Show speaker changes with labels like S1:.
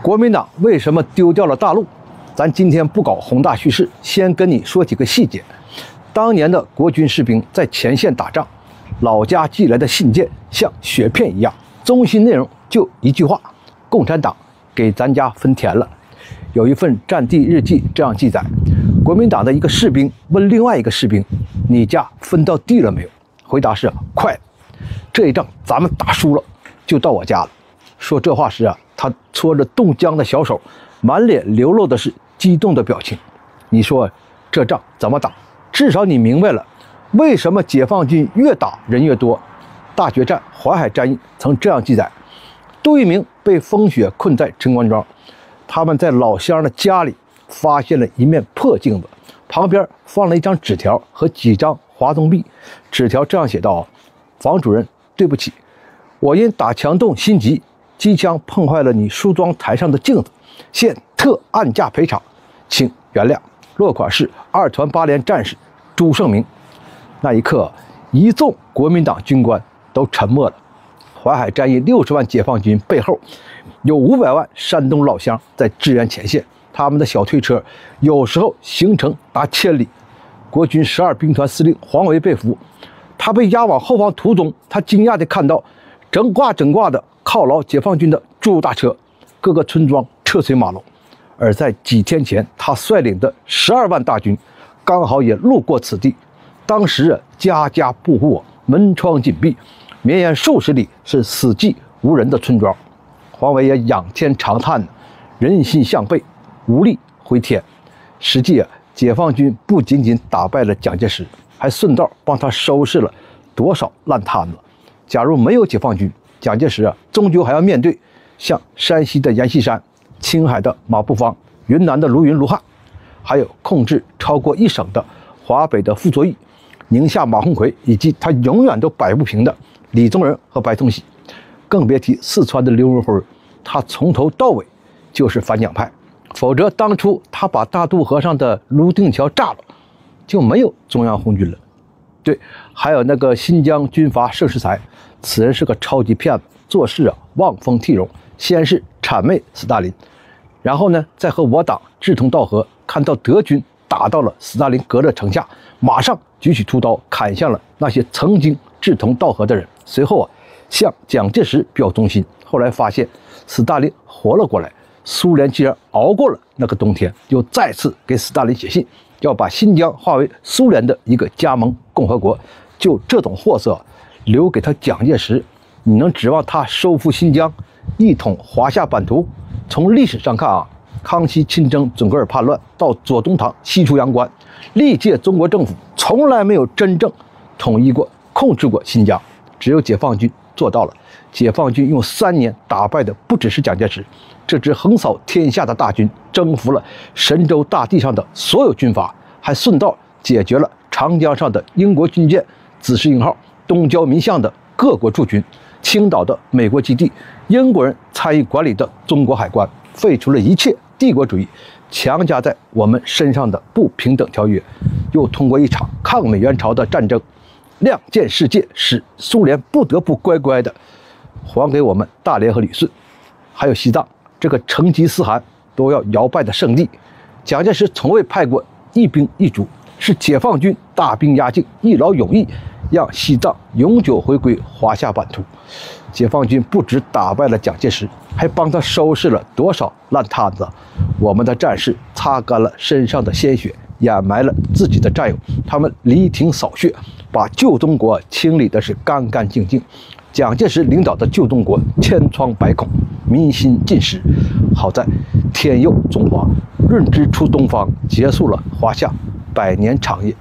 S1: 国民党为什么丢掉了大陆？咱今天不搞宏大叙事，先跟你说几个细节。当年的国军士兵在前线打仗，老家寄来的信件像雪片一样，中心内容就一句话：共产党给咱家分田了。有一份战地日记这样记载：国民党的一个士兵问另外一个士兵：“你家分到地了没有？”回答是：“快了，这一仗咱们打输了，就到我家了。”说这话时他搓着冻僵的小手，满脸流露的是激动的表情。你说这仗怎么打？至少你明白了为什么解放军越打人越多。大决战淮海战役曾这样记载：杜聿明被风雪困在陈官庄，他们在老乡的家里发现了一面破镜子，旁边放了一张纸条和几张华东币。纸条这样写道：房主任，对不起，我因打墙洞心急，机枪碰坏了你梳妆台上的镜子，现特按价赔偿，请原谅。落款是2团8连战士朱胜明。那一刻，一众国民党军官都沉默了。淮海战役60万解放军背后，有500万山东老乡在支援前线，他们的小推车有时候行程达1000里。国军12兵团司令黄维被俘，他被押往后方途中，他惊讶地看到整挂的犒劳解放军的猪肉大车，各个村庄车水马龙。而在几天前，他率领的12万大军刚好也路过此地。当时家家户户门窗紧闭，绵延数十里是死寂无人的村庄。黄维也仰天长叹：人心向背，无力回天。实际解放军不仅仅打败了蒋介石，还顺道帮他收拾了多少烂摊子。假如没有解放军，蒋介石终究还要面对像山西的阎锡山、青海的马步芳、云南的卢云、卢汉，还有控制超过1省的华北的傅作义、宁夏马鸿逵，以及他永远都摆不平的李宗仁和白崇禧，更别提四川的刘文辉，他从头到尾就是反蒋派。否则当初他把大渡河上的泸定桥炸了，就没有中央红军了。对，还有那个新疆军阀盛世才，此人是个超级骗子，做事望风替荣，先是谄媚斯大林，然后呢再和我党志同道合，看到德军打到了斯大林格勒城下，马上举起屠刀砍向了那些曾经志同道合的人。随后向蒋介石表忠心，后来发现斯大林活了过来，苏联既然熬过了那个冬天，又再次给斯大林写信，要把新疆划为苏联的一个加盟共和国。就这种货色留给他蒋介石，你能指望他收复新疆，一统华夏版图？从历史上看康熙亲征准噶尔叛乱到左宗棠西出阳关，历届中国政府从来没有真正统一过、控制过新疆，只有解放军做到了。解放军用3年打败的不只是蒋介石，这支横扫天下的大军征服了神州大地上的所有军阀，还顺道解决了长江上的英国军舰紫石英号、东交民巷的各国驻军、青岛的美国基地、英国人参与管理的中国海关，废除了一切帝国主义强加在我们身上的不平等条约，又通过一场抗美援朝的战争亮剑世界，使苏联不得不乖乖的还给我们大连和旅顺，还有西藏这个成吉思汗都要摇摆的圣地。蒋介石从未派过一兵一卒，是解放军大兵压境，一劳永逸，让西藏永久回归华夏版图。解放军不只打败了蒋介石，还帮他收拾了多少烂摊子。我们的战士擦干了身上的鲜血，掩埋了自己的战友，他们犁庭扫穴，把旧中国清理的是干干净净。蒋介石领导的旧中国千疮百孔，民心尽失。好在天佑中华，闰之出东方，结束了华夏100年长夜。